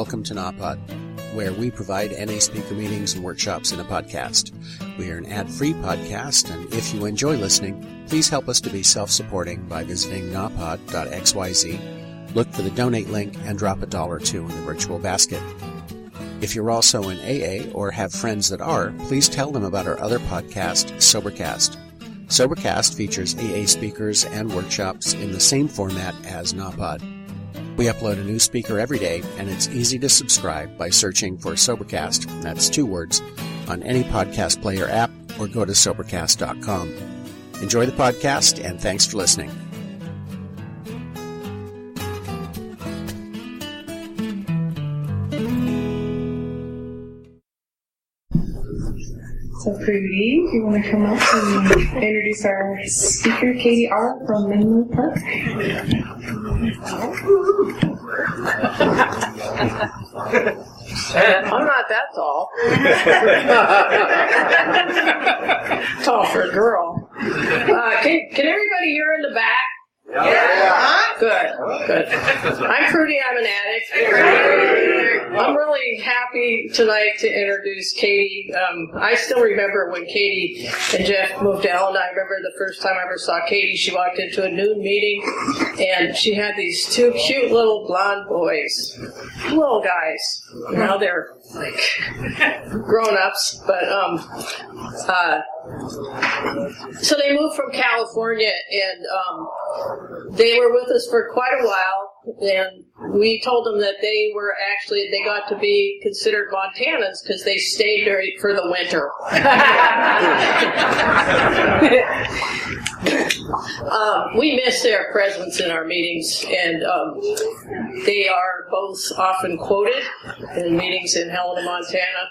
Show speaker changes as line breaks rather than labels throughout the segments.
welcome to NAPOD, where we provide NA speaker meetings and workshops in a podcast. We are an ad-free podcast, and if you enjoy listening, please help us to be self-supporting by visiting napod.xyz, look for the donate link, and drop $1 or $2 in the virtual basket. If you're also in AA or have friends that are, please tell them about our other podcast, Sobercast. Sobercast features AA speakers and workshops in the same format as NAPOD. We upload a new speaker every day, and it's easy to subscribe by searching for Sobercast, that's 2 words, on any podcast player app, or go to Sobercast.com. Enjoy the podcast, and thanks for listening.
So Prudy, you want to come up and introduce our speaker, Katy R from Menlo Park?
I'm not that tall. Tall for a girl. Can everybody hear in the back? Yeah. Good. I'm Prudy. I'm an addict. I'm really happy tonight to introduce Katy. I still remember when Katy and Jeff moved to Ellen. I remember the first time I ever saw Katy. She walked into a noon meeting, and she had these 2 cute little blonde boys, little guys. Now they're like grown-ups, but so they moved from California, and they were with us for quite a while, and we told them that they got to be considered Montanans because they stayed for the winter. We miss their presence in our meetings, and they are both often quoted in meetings in Helena, Montana.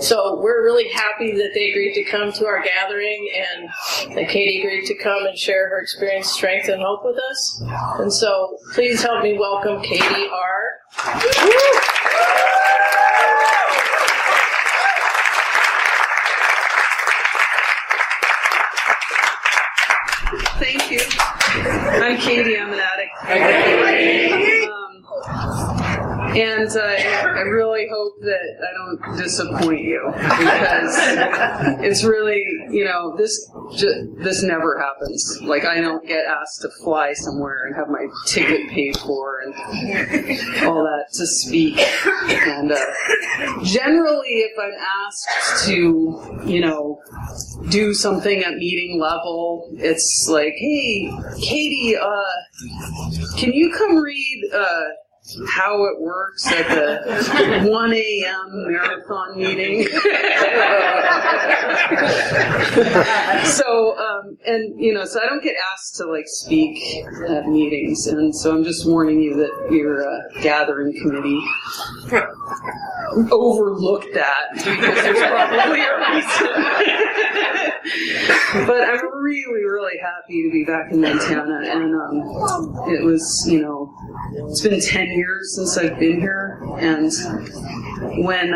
So we're really happy that they agreed to come to our gathering, and that Katy agreed to come and share her experience, strength, and hope with us. And so please help me welcome Katy R.
Thank you. I'm Katy. I'm an addict. And I really hope that I don't disappoint you, because it's really, this never happens. Like, I don't get asked to fly somewhere and have my ticket paid for and all that to speak. And generally, if I'm asked to, do something at meeting level, it's like, hey, Katy, can you come read how it works at the 1 a.m. marathon meeting? So I don't get asked to speak at meetings, and so I'm just warning you that your gathering committee overlooked that, because there's probably a reason. But I'm really, really happy to be back in Montana, and it was, it's been 10 years since I've been here, and when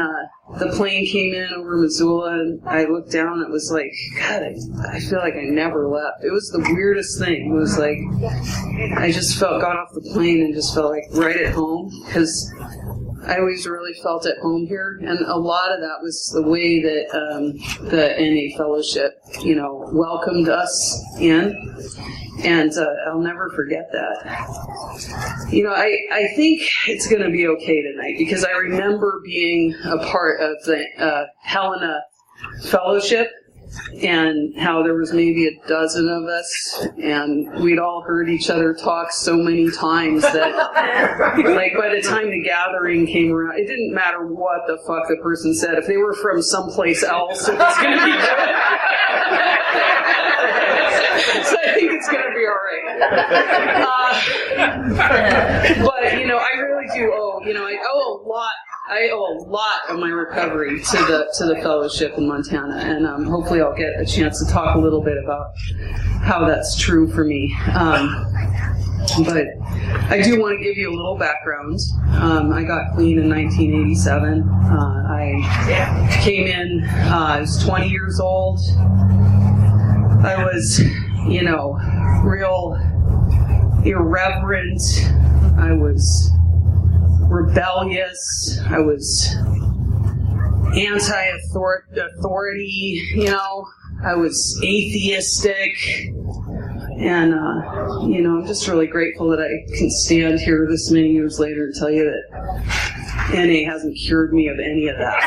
the plane came in over Missoula, and I looked down, it was like, God, I feel like I never left. It was the weirdest thing. It was like, I just got off the plane and just felt like right at home, because I always really felt at home here, and a lot of that was the way that the NA Fellowship, welcomed us in, and I'll never forget that. I think it's going to be okay tonight, because I remember being a part of the Helena Fellowship, and how there was maybe a dozen of us, and we'd all heard each other talk so many times that, by the time the gathering came around, it didn't matter what the fuck the person said. If they were from someplace else, it was going to be good. So I think it's going to be all right. But, I really do owe, I owe a lot of my recovery to the fellowship in Montana, and hopefully I'll get a chance to talk a little bit about how that's true for me. But I do want to give you a little background. I got clean in 1987. I came in, I was 20 years old. I was, real irreverent. I was rebellious. I was anti-authority, I was atheistic. And, I'm just really grateful that I can stand here this many years later and tell you that NA hasn't cured me of any of that.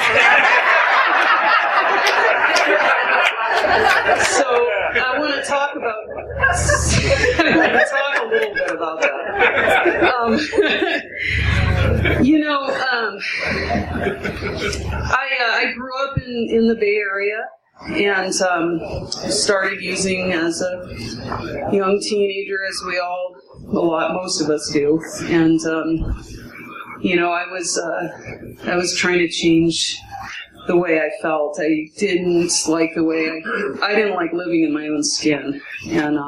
So I want to talk a little bit about that. I grew up in the Bay Area and started using as a young teenager, as most of us do. And I was trying to change the way I felt. I didn't like the way I didn't like living in my own skin, and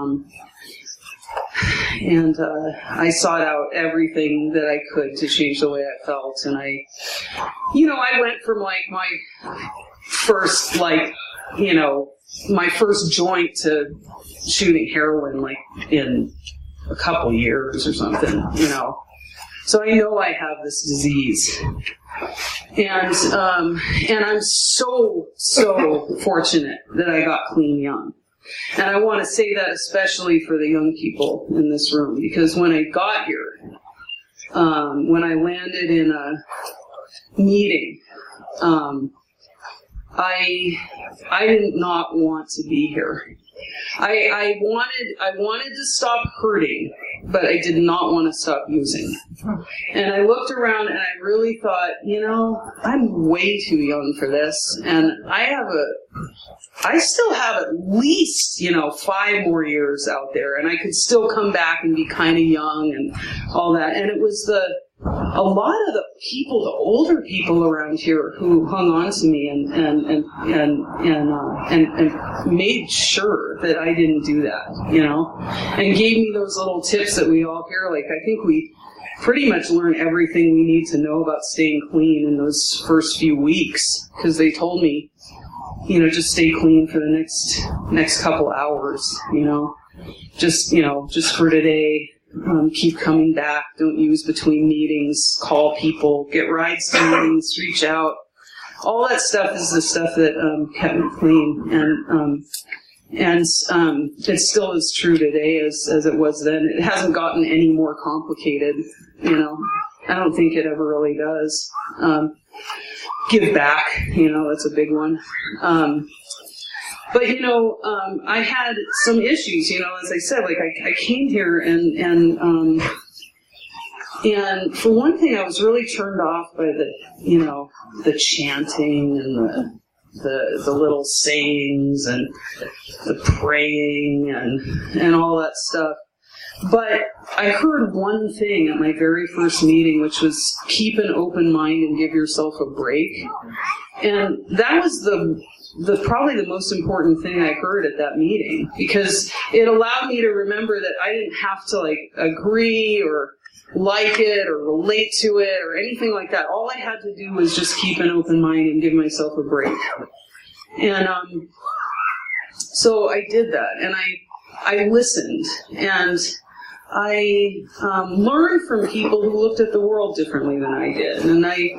I sought out everything that I could to change the way I felt. And I went from like my first joint to shooting heroin like in a couple years or something, So I know I have this disease. And I'm so fortunate that I got clean young. And I want to say that especially for the young people in this room, because when I got here, when I landed in a meeting, I did not want to be here. I wanted to stop hurting, but I did not want to stop using. And I looked around and I really thought, I'm way too young for this. And I still have at least, 5 more years out there, and I could still come back and be kind of young and all that. And it was a lot of the people, the older people around here, who hung on to me and made sure that I didn't do that, and gave me those little tips that we all hear. Like, I think we pretty much learn everything we need to know about staying clean in those first few weeks, because they told me, just stay clean for the next couple hours, just for today. Keep coming back. Don't use between meetings. Call people. Get rides to meetings. Reach out. All that stuff is the stuff that kept me clean, and it still is true today as it was then. It hasn't gotten any more complicated. I don't think it ever really does. Give back. That's a big one. But, I had some issues, as I said, like I came here and for one thing, I was really turned off by the chanting and the little sayings and the praying and all that stuff. But I heard one thing at my very first meeting, which was keep an open mind and give yourself a break. And that was probably the most important thing I heard at that meeting, because it allowed me to remember that I didn't have to agree or like it or relate to it or anything like that. All I had to do was just keep an open mind and give myself a break. And so I did that, and I listened, and I learned from people who looked at the world differently than I did, and I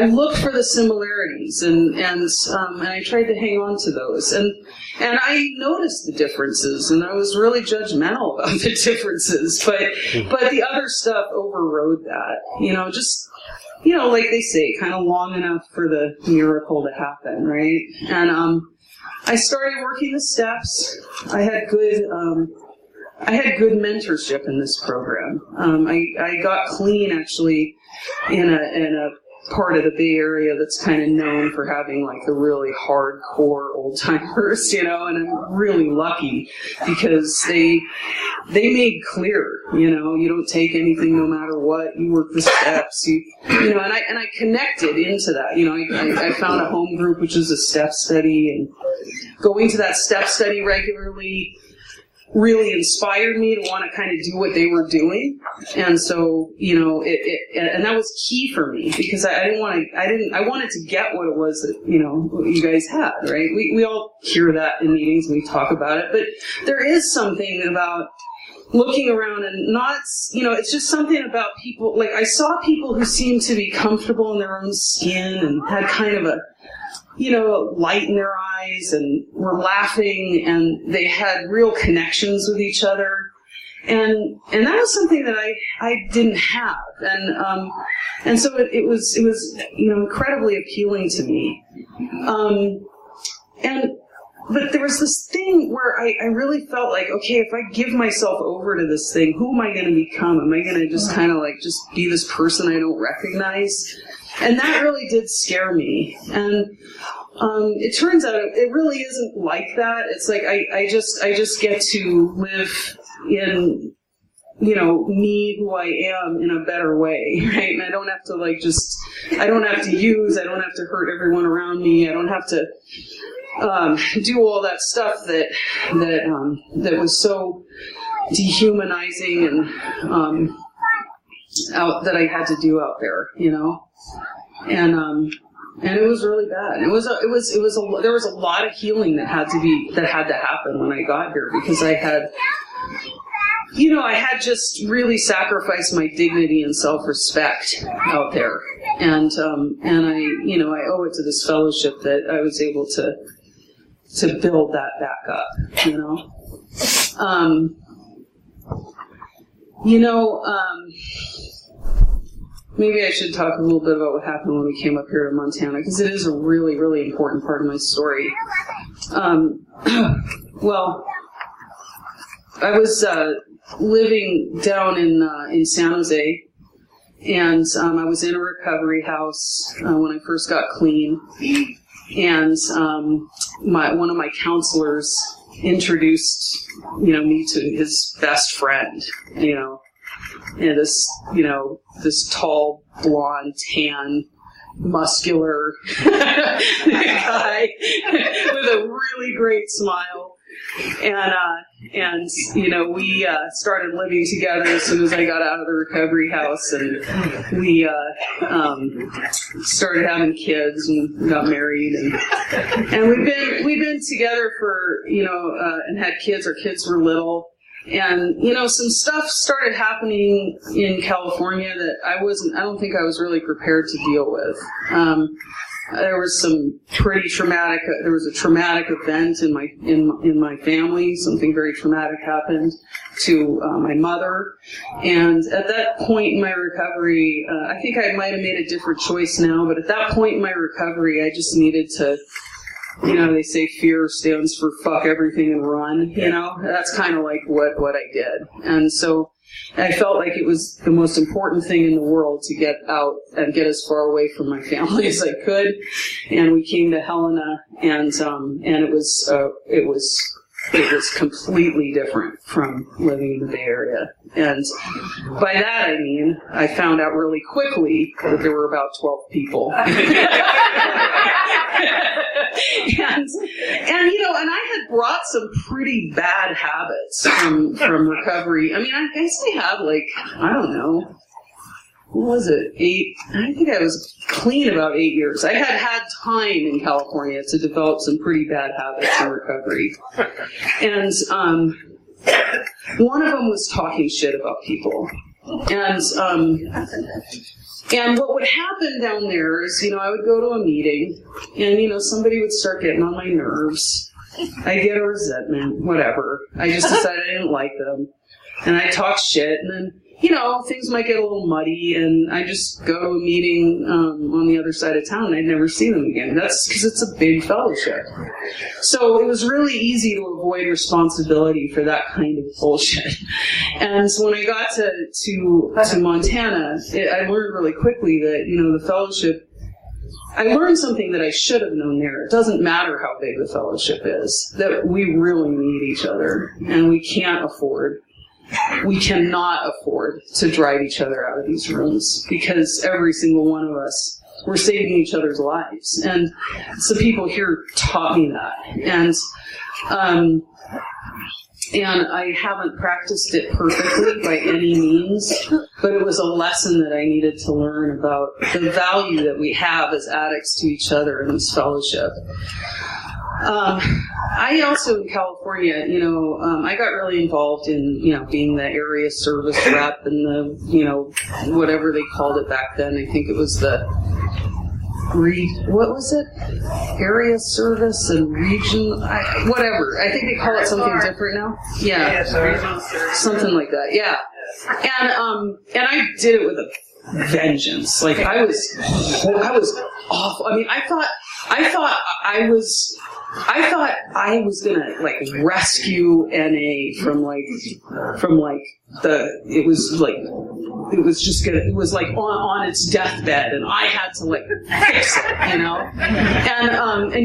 looked for the similarities, and I tried to hang on to those, and I noticed the differences, and I was really judgmental about the differences, but the other stuff overrode that, like they say, kind of long enough for the miracle to happen, right? And I started working the steps. I had good mentorship in this program. I got clean actually in a part of the Bay Area that's kind of known for having the really hardcore old timers, and I'm really lucky because they made clear, you don't take anything no matter what. You work the steps, and I connected into that. I found a home group, which is a step study, and going to that step study regularly really inspired me to want to kind of do what they were doing. And so, and that was key for me, because I wanted to get what it was that, what you guys had, right? We all hear that in meetings and we talk about it, but there is something about looking around and not, it's just something about people, like I saw people who seemed to be comfortable in their own skin and had kind of a, light in their eyes and were laughing and they had real connections with each other. And that was something that I didn't have. And so it was, incredibly appealing to me. But there was this thing where I really felt like, okay, if I give myself over to this thing, who am I going to become? Am I going to just kind of like just be this person I don't recognize? And that really did scare me. And it turns out it really isn't like that. It's like I just get to live in, me who I am in a better way, right? And I don't have to I don't have to hurt everyone around me. I don't have to do all that stuff that was so dehumanizing and that I had to do out there, and it was really bad. There was a lot of healing that had to happen when I got here, because I had just really sacrificed my dignity and self-respect out there, and I owe it to this fellowship that I was able to build that back up, maybe I should talk a little bit about what happened when we came up here to Montana, because it is a really, really important part of my story. Well, I was living down in San Jose, and I was in a recovery house when I first got clean. And one of my counselors introduced, me to his best friend, and this tall, blonde, tan, muscular guy with a really great smile. And we started living together as soon as I got out of the recovery house, and we started having kids and got married, and we've been together for and had kids. Our kids were little, and some stuff started happening in California that I don't think I was really prepared to deal with. There was some pretty traumatic. There was a traumatic event in my family. Something very traumatic happened to my mother, and at that point in my recovery, I think I might have made a different choice now. But at that point in my recovery, I just needed to. They say fear stands for fuck everything and run. That's kind of like what I did, and so. I felt like it was the most important thing in the world to get out and get as far away from my family as I could. And we came to Helena, and it was completely different from living in the Bay Area. And by that I mean I found out really quickly that there were about 12 people. And I had brought some pretty bad habits from recovery. I mean, I guess I have I don't know, what was it, 8? I think I was clean about 8 years. I had time in California to develop some pretty bad habits in recovery. And one of them was talking shit about people. And what would happen down there is, I would go to a meeting, and, somebody would start getting on my nerves. I'd get a resentment, whatever. I just decided I didn't like them. And I'd talk shit, and then, things might get a little muddy, and I just go to a meeting on the other side of town, and I'd never see them again. That's because it's a big fellowship. So it was really easy to avoid responsibility for that kind of bullshit. And so when I got to Montana, I learned really quickly that, the fellowship, I learned something that I should have known there. It doesn't matter how big the fellowship is, that we really need each other, and we cannot afford to drive each other out of these rooms, because every single one of us, we're saving each other's lives. And so people here taught me that. And I haven't practiced it perfectly by any means, but it was a lesson that I needed to learn about the value that we have as addicts to each other in this fellowship. I also, in California, I got really involved in, being the area service rep and the, whatever they called it back then. I think it was the what was it? Area service and region, whatever. I think they call it something different now. Yeah, something like that. Yeah, and I did it with a vengeance. Like I was awful. I mean, I thought I was gonna like rescue NA from it was like on its deathbed, and I had to like fix it, and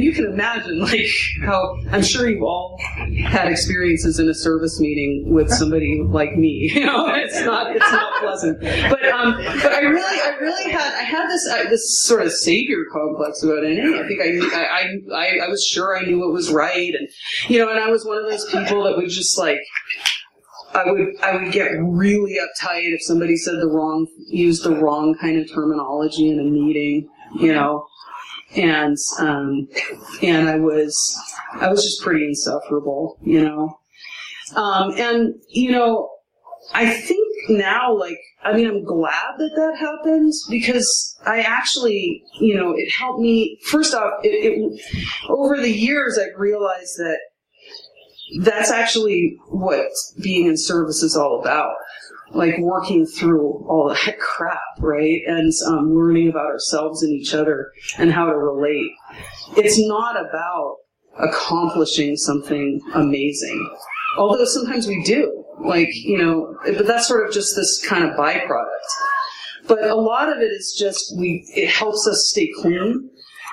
you can imagine like how I'm sure you've all had experiences in a service meeting with somebody like me, it's not pleasant, but I really had this sort of savior complex about NA. I think I was sure I knew what was right, and and I was one of those people that would just like I would get really uptight if somebody used the wrong kind of terminology in a meeting, and I was just pretty insufferable, and I think now, I'm glad that happened, because I actually, it helped me. First off, it over the years I've realized that that's actually what being in service is all about. Like working through all that crap, right? And learning about ourselves and each other and how to relate. It's not about accomplishing something amazing. Although sometimes we do. But that's sort of just this kind of byproduct. But a lot of it is just it helps us stay clean.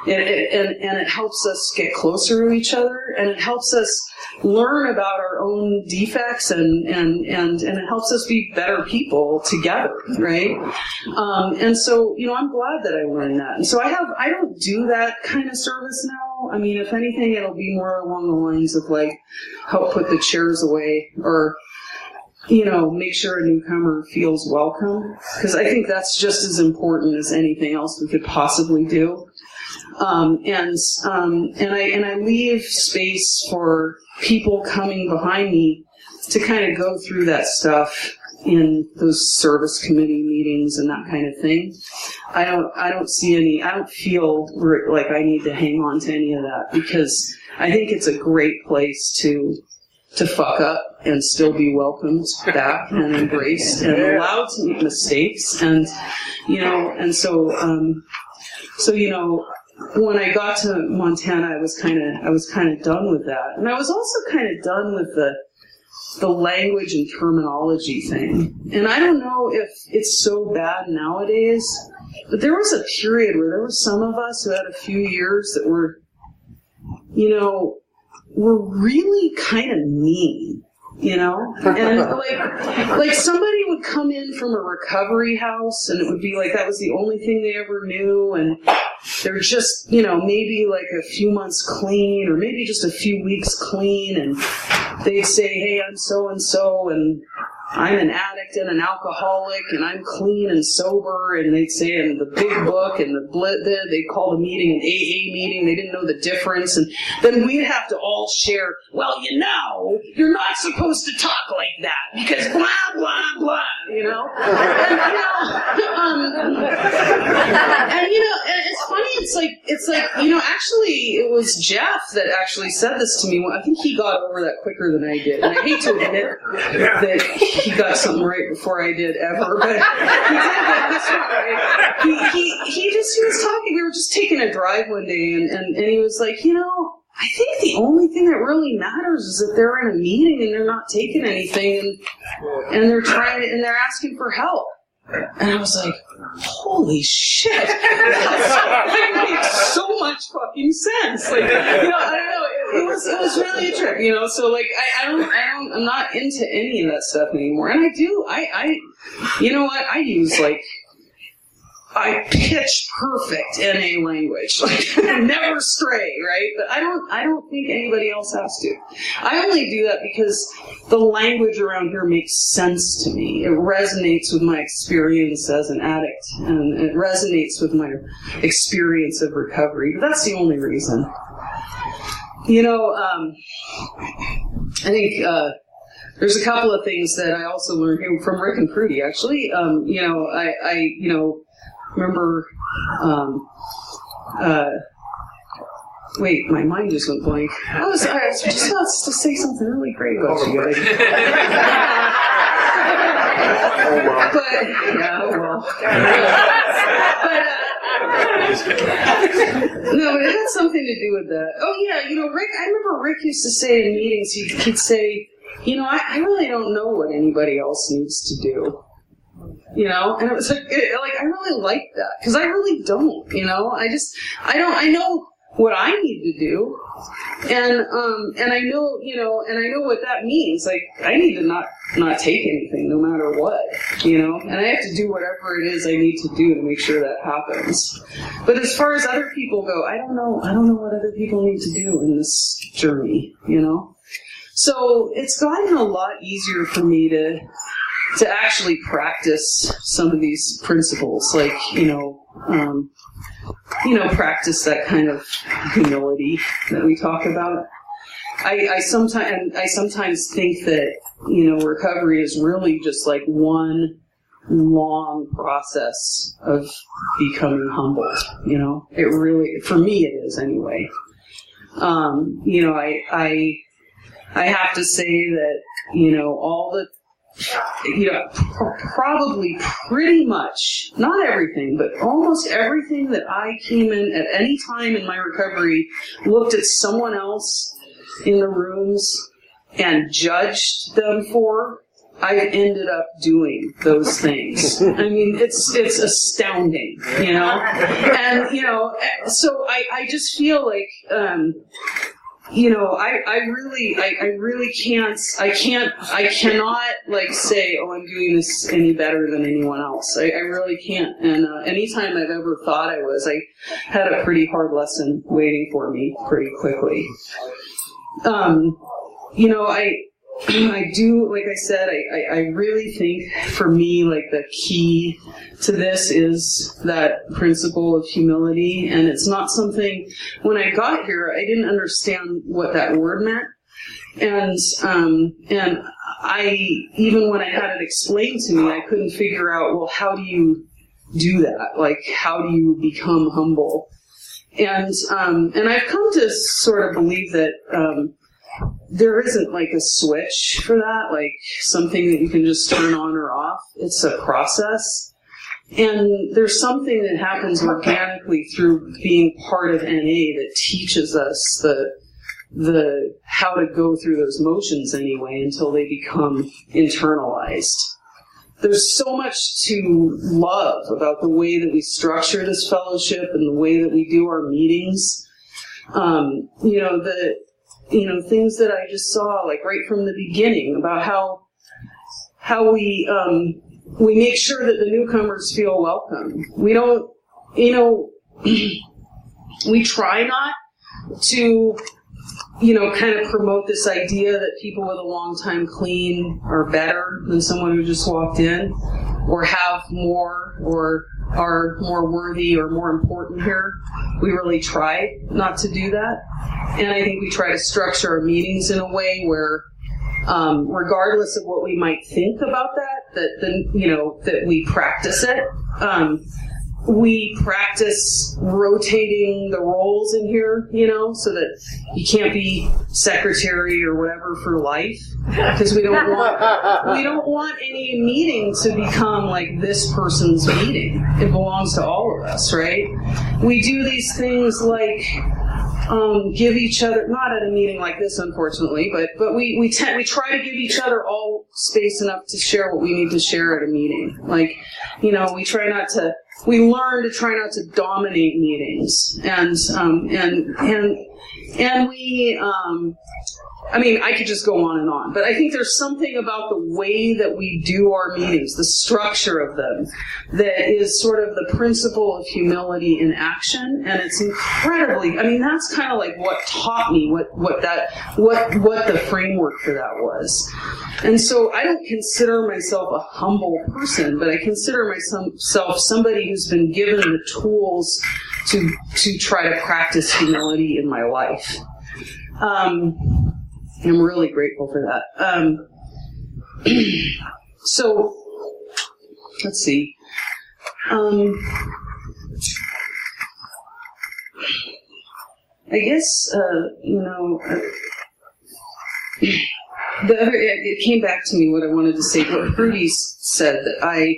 And it helps us get closer to each other, and it helps us learn about our own defects, and it helps us be better people together, right? And so, I'm glad that I learned that. And so I don't do that kind of service now. I mean, if anything, it'll be more along the lines of like, help put the chairs away, or make sure a newcomer feels welcome, because I think that's just as important as anything else we could possibly do. And I leave space for people coming behind me to kind of go through that stuff in those service committee meetings and that kind of thing. I don't feel like I need to hang on to any of that, because I think it's a great place to fuck up and still be welcomed back and embraced and allowed to make mistakes. And, when I got to Montana, I was kind of done with that. And I was also kind of done with the language and terminology thing. And I don't know if it's so bad nowadays, but there was a period where there were some of us who had a few years that were really kind of mean, and like somebody would come in from a recovery house, and it would be like that was the only thing they ever knew, and they're just, maybe like a few months clean, or maybe just a few weeks clean, and they'd say, hey, I'm so-and-so, and I'm an addict and an alcoholic, and I'm clean and sober, and they'd say in the big book, and they'd call the meeting an AA meeting, they didn't know the difference, and then we'd have to all share, well, you're not supposed to talk like that, because blah, blah, blah, and it's funny, it's like, actually, it was Jeff that actually said this to me. I think he got over that quicker than I did, and I hate to admit that he got something right before I did ever, but he did get this one right. He was talking, we were just taking a drive one day, and he was like, I think the only thing that really matters is that they're in a meeting and they're not taking anything, and they're asking for help. And I was like, holy shit. That makes so much fucking sense. Like, I don't know. It was really a trip, so like, I'm not into any of that stuff anymore. And I use like, I pitch perfect NA language, like never stray, right? But I don't think anybody else has to. I only do that because the language around here makes sense to me. It resonates with my experience as an addict, and it resonates with my experience of recovery. But that's the only reason. I think there's a couple of things that I also learned here from Rick and Prudy, actually. I remember, wait, my mind just went blank. I was just about to say something really great about you guys. No, but it had something to do with that. Oh yeah, Rick. I remember Rick used to say in meetings, he'd say, I really don't know what anybody else needs to do. And it was like I really like that because I really don't. I know what I need to do, and I know, and I know what that means. Like I need to not take anything, no matter what, and I have to do whatever it is I need to do to make sure that happens. But as far as other people go, I don't know what other people need to do in this journey, So it's gotten a lot easier for me to actually practice some of these principles, like practice that kind of humility that we talk about. I sometimes think that recovery is really just like one long process of becoming humbled. It really, for me, it is anyway. I have to say that all the probably pretty much, not everything, but almost everything that I came in at any time in my recovery, looked at someone else in the rooms and judged them for, I ended up doing those things. I mean, it's astounding, and, so I just feel like, I cannot like say, oh, I'm doing this any better than anyone else. I really can't. And anytime I've ever thought I was, I had a pretty hard lesson waiting for me pretty quickly. I do, like I said, I really think for me, like the key to this is that principle of humility. And it's not something, when I got here, I didn't understand what that word meant. And I, even when I had it explained to me, I couldn't figure out, well, how do you do that? Like, how do you become humble? And I've come to sort of believe that, there isn't like a switch for that, like something that you can just turn on or off. It's a process. And there's something that happens organically through being part of NA that teaches us the how to go through those motions anyway until they become internalized. There's so much to love about the way that we structure this fellowship and the way that we do our meetings. Things that I just saw, like right from the beginning, about how we make sure that the newcomers feel welcome. We don't, we try not to, kind of promote this idea that people with a long time clean are better than someone who just walked in, or have more, or are more worthy or more important here. We really try not to do that. And I think we try to structure our meetings in a way where, regardless of what we might think about that we practice it. We practice rotating the roles in here, so that you can't be secretary or whatever for life, because we don't want any meeting to become like this person's meeting. It belongs to all of us, right? We do these things like give each other, not at a meeting like this, unfortunately, but we try to give each other all space enough to share what we need to share at a meeting. Like, we learn to try not to dominate meetings, and we I mean, I could just go on, but I think there's something about the way that we do our meetings, the structure of them, that is sort of the principle of humility in action, and it's incredibly, I mean, that's kind of like what taught me what the framework for that was. And so I don't consider myself a humble person, but I consider myself somebody who's been given the tools to try to practice humility in my life. I'm really grateful for that. So, let's see. I guess, it came back to me what I wanted to say. What Fruity said that I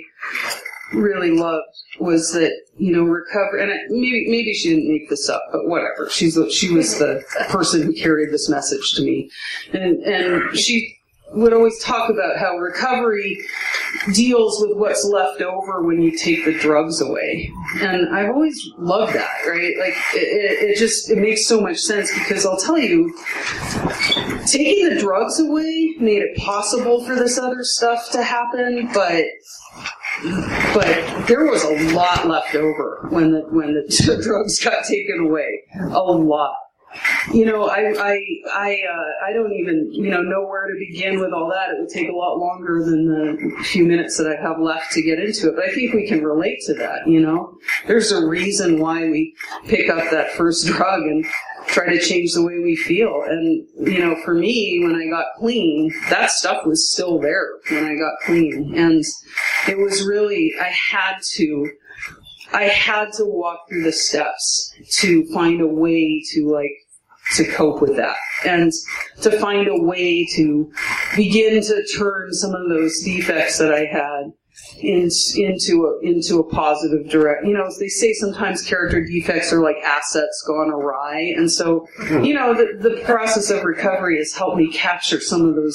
really loved was that, recover, and maybe she didn't make this up, but whatever. She was the person who carried this message to me. And she would always talk about how recovery deals with what's left over when you take the drugs away. And I've always loved that, right? Like, it makes so much sense, because I'll tell you, taking the drugs away made it possible for this other stuff to happen, but there was a lot left over when the drugs got taken away. A lot. I don't even, know where to begin with all that. It would take a lot longer than the few minutes that I have left to get into it. But I think we can relate to that, There's a reason why we pick up that first drug and try to change the way we feel. And, for me, when I got clean, that stuff was still there when I got clean. And it was really, I had to walk through the steps to find a way to cope with that, and to find a way to begin to turn some of those defects that I had into a positive direct. They say sometimes character defects are like assets gone awry, and so the process of recovery has helped me capture some of the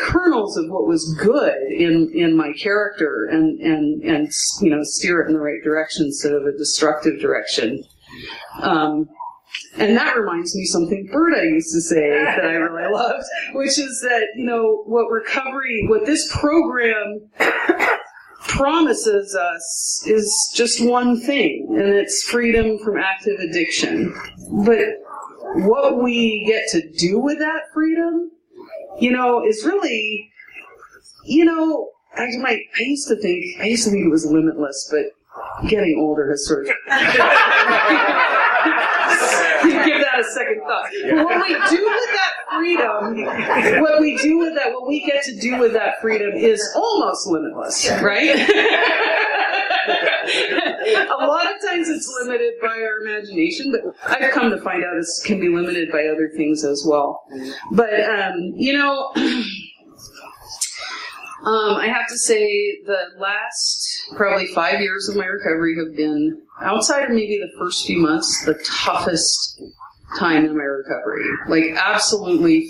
kernels of what was good in my character, and steer it in the right direction instead of a destructive direction. And that reminds me something Berta used to say that I really loved, which is that, what this program promises us is just one thing, and it's freedom from active addiction. But what we get to do with that freedom, is really, I used to think it was limitless, but getting older has sort of give that a second thought. But what we do with that freedom, what we get to do with that freedom is almost limitless, right? A lot of times it's limited by our imagination, but I've come to find out it can be limited by other things as well. But, I have to say the last probably 5 years of my recovery have been, outside of maybe the first few months, the toughest time in my recovery. Like, absolutely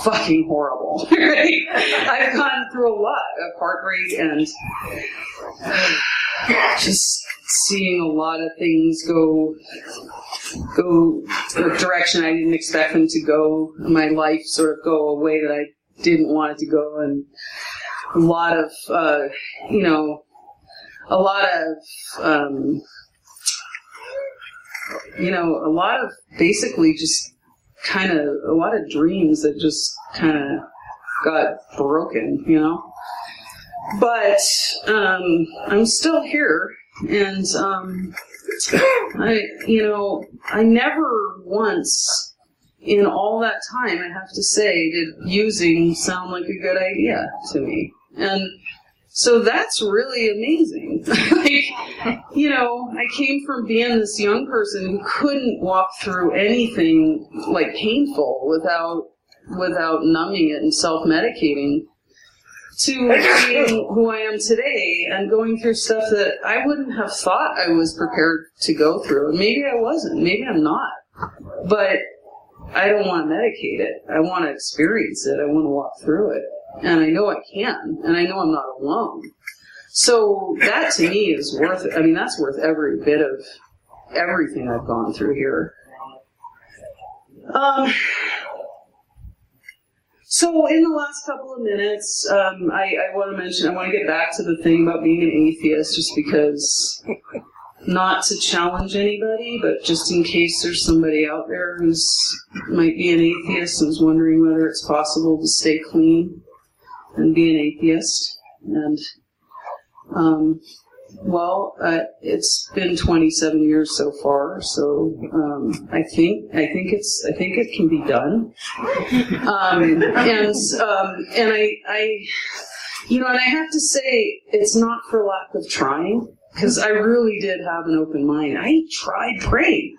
fucking horrible. Right? I've gone through a lot of heartbreak and just seeing a lot of things go a direction I didn't expect them to go. My life sort of go a way that I didn't want it to go, and a lot of basically just kind of a lot of dreams that just kind of got broken, But I'm still here, and I never once in all that time, I have to say, did using sound like a good idea to me. And so that's really amazing. I came from being this young person who couldn't walk through anything like painful without numbing it and self-medicating, to being who I am today and going through stuff that I wouldn't have thought I was prepared to go through. Maybe I wasn't. Maybe I'm not. But I don't want to medicate it. I want to experience it. I want to walk through it. And I know I can. And I know I'm not alone. So that to me is worth it. I mean, that's worth every bit of everything I've gone through here. So in the last couple of minutes, I want to get back to the thing about being an atheist, just because, not to challenge anybody, but just in case there's somebody out there who's might be an atheist and is wondering whether it's possible to stay clean and be an atheist. And it's been 27 years so far, so I think it can be done. And I have to say, it's not for lack of trying, because I really did have an open mind. I tried praying,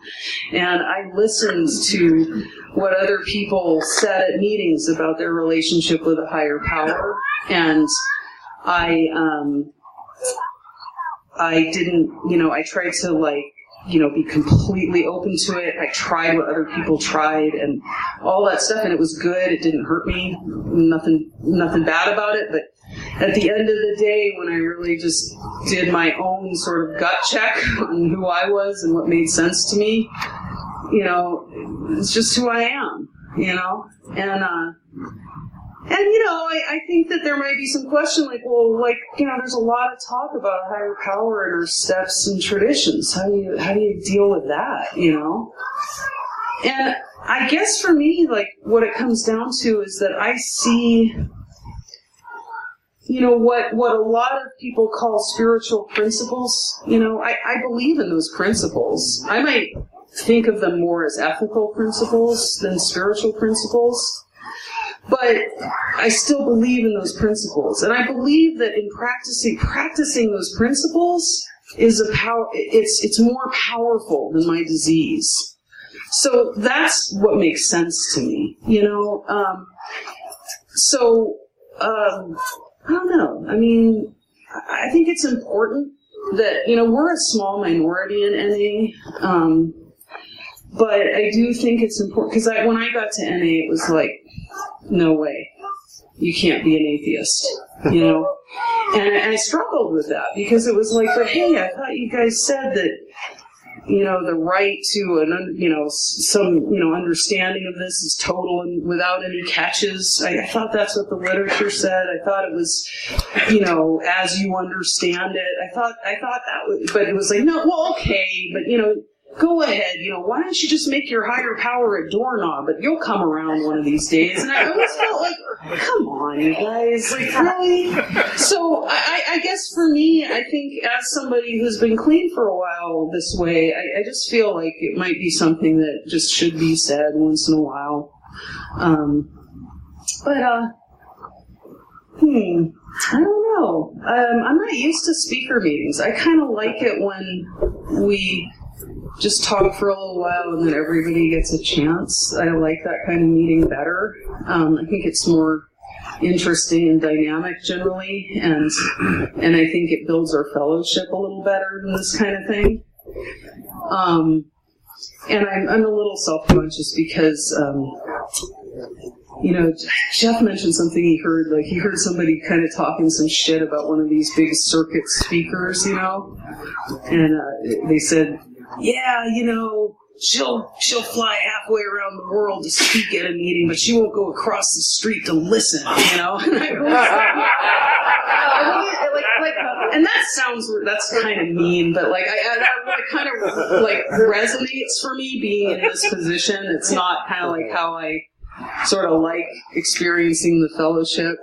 and I listened to what other people said at meetings about their relationship with a higher power, and I didn't, I tried to be completely open to it. I tried what other people tried and all that stuff, and it was good. It didn't hurt me. Nothing bad about it. But at the end of the day, when I really just did my own sort of gut check on who I was and what made sense to me, it's just who I am, I think that there might be some question there's a lot of talk about a higher power in our steps and traditions. How do you deal with that, And I guess for me, what it comes down to is that I see, what a lot of people call spiritual principles. I believe in those principles. I might think of them more as ethical principles than spiritual principles. But I still believe in those principles, and I believe that in practicing those principles is it's more powerful than my disease. So that's what makes sense to me, I don't know. I mean, I think it's important that we're a small minority in NA, but I do think it's important because when I got to NA, it was like, no way, you can't be an atheist, and I struggled with that because it was like, but hey, I thought you guys said that, the right to some understanding of this is total and without any catches. I thought that's what the literature said. I thought it was, as you understand it. I thought that was, but it was like, no, well, okay, but go ahead, why don't you just make your higher power a doorknob, but you'll come around one of these days. And I always felt like, come on, you guys, really? So I guess for me, I think as somebody who's been clean for a while this way, I just feel like it might be something that just should be said once in a while. I don't know. I'm not used to speaker meetings. I kind of like it when we just talk for a little while and then everybody gets a chance. I like that kind of meeting better. I think it's more interesting and dynamic generally, and I think it builds our fellowship a little better than this kind of thing. And I'm a little self-conscious because, Jeff mentioned something he heard somebody kind of talking some shit about one of these big circuit speakers, and they said, yeah, she'll fly halfway around the world to speak at a meeting, but she won't go across the street to listen, And that's kind of mean, but that kind of resonates for me being in this position. It's not kind of like how I sort of like experiencing the fellowship,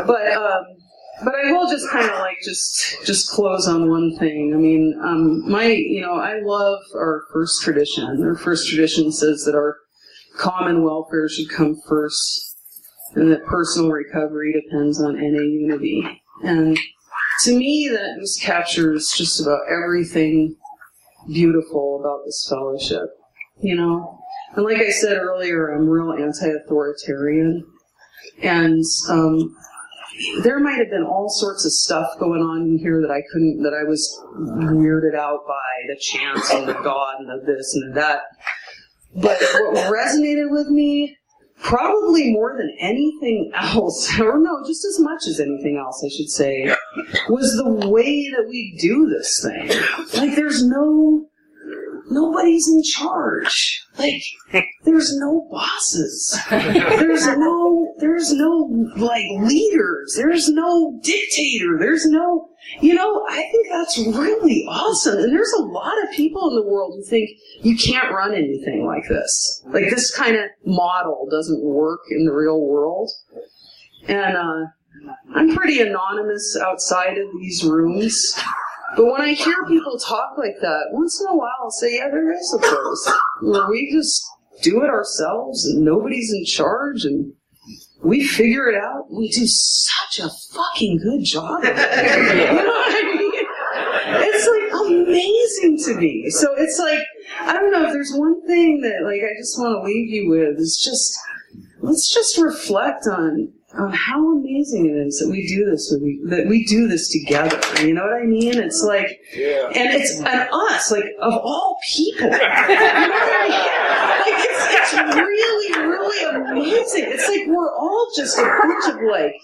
but I will just kind of just close on one thing. I mean, I love our first tradition. Our first tradition says that our common welfare should come first, and that personal recovery depends on NA unity. And to me, that just captures just about everything beautiful about this fellowship, And like I said earlier, I'm real anti-authoritarian, and there might have been all sorts of stuff going on in here that I was weirded out by, the chants and the God and the this and the that. But what resonated with me, probably more than anything else, or no, just as much as anything else, I should say, was the way that we do this thing. Nobody's in charge. There's no bosses. There's no there's no like leaders, there's no dictator, there's no, I think that's really awesome. And there's a lot of people in the world who think you can't run anything like this. Like this kind of model doesn't work in the real world. And I'm pretty anonymous outside of these rooms. But when I hear people talk like that, once in a while I'll say, yeah, there is a place where we just do it ourselves and nobody's in charge and we figure it out. We do such a fucking good job of it. You know what I mean? It's like amazing to me. So it's like, I don't know, if there's one thing that like I just want to leave you with is just, let's just reflect on how amazing it is that we do this together. You know what I mean? It's like, and it's us, like of all people. You know what I mean? Like it's really, really amazing. It's like we're all just a bunch of like,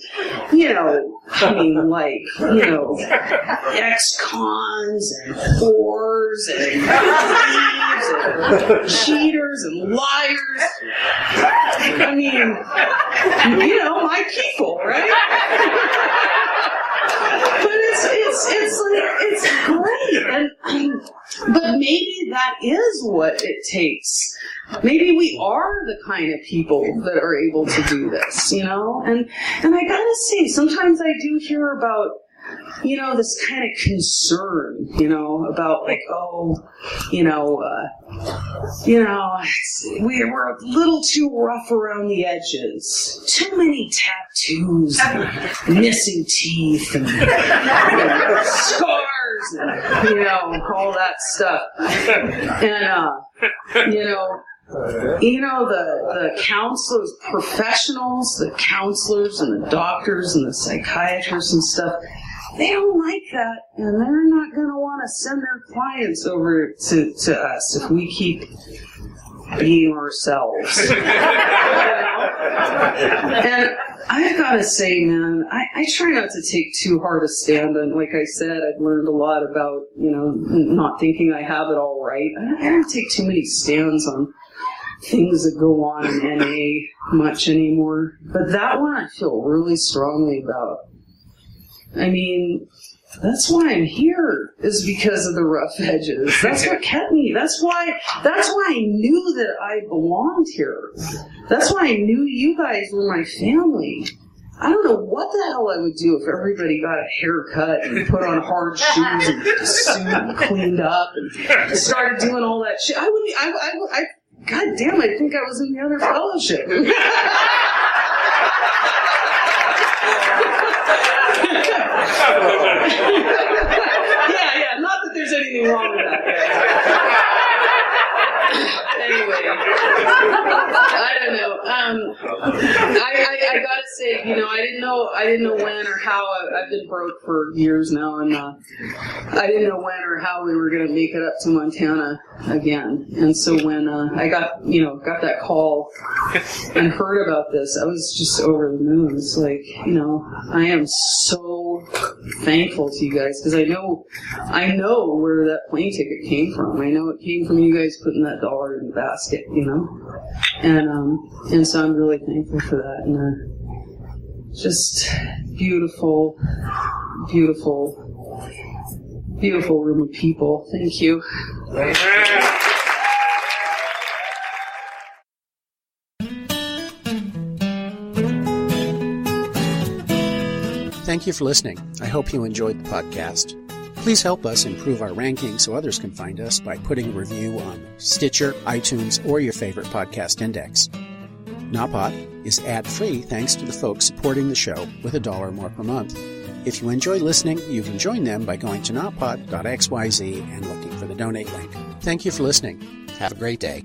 ex-cons and whores and thieves and cheaters and liars. I mean, my people, right? But it's great, but maybe that is what it takes. Maybe we are the kind of people that are able to do this, and I gotta say, sometimes I do hear about, this kind of concern, about like, we're a little too rough around the edges, too many tattoos, missing teeth, and scars, and all that stuff, and the counselors, professionals, the counselors and the doctors and the psychiatrists and stuff, they don't like that, and they're not going to want to send their clients over to us if we keep being ourselves. And I've got to say, man, I try not to take too hard a stand on, like I said, I've learned a lot about, not thinking I have it all right. I don't take too many stands on things that go on in NA much anymore. But that one I feel really strongly about. I mean, that's why I'm here, is because of the rough edges. That's what kept me. That's why I knew that I belonged here. That's why I knew you guys were my family. I don't know what the hell I would do if everybody got a haircut and put on hard shoes and a suit and cleaned up and started doing all that shit. God damn, I think I was in the other fellowship. Yeah, not that there's anything wrong with that. Anyway, I don't know. I gotta say, I didn't know when or how. I've been broke for years now, and I didn't know when or how we were gonna make it up to Montana again. And so when I got that call and heard about this, I was just over the moon. It's like, I am so thankful to you guys, because I know where that plane ticket came from. I know it came from you guys putting that dollar in the basket, and so I'm really thankful for that. And just beautiful, beautiful, beautiful room of people. Thank you.
Thank you for listening. I hope you enjoyed the podcast. Please help us improve our ranking so others can find us by putting a review on Stitcher, iTunes, or your favorite podcast index. Nawpod is ad-free thanks to the folks supporting the show with $1 or more per month. If you enjoy listening, you can join them by going to nawpod.xyz and looking for the donate link. Thank you for listening. Have a great day.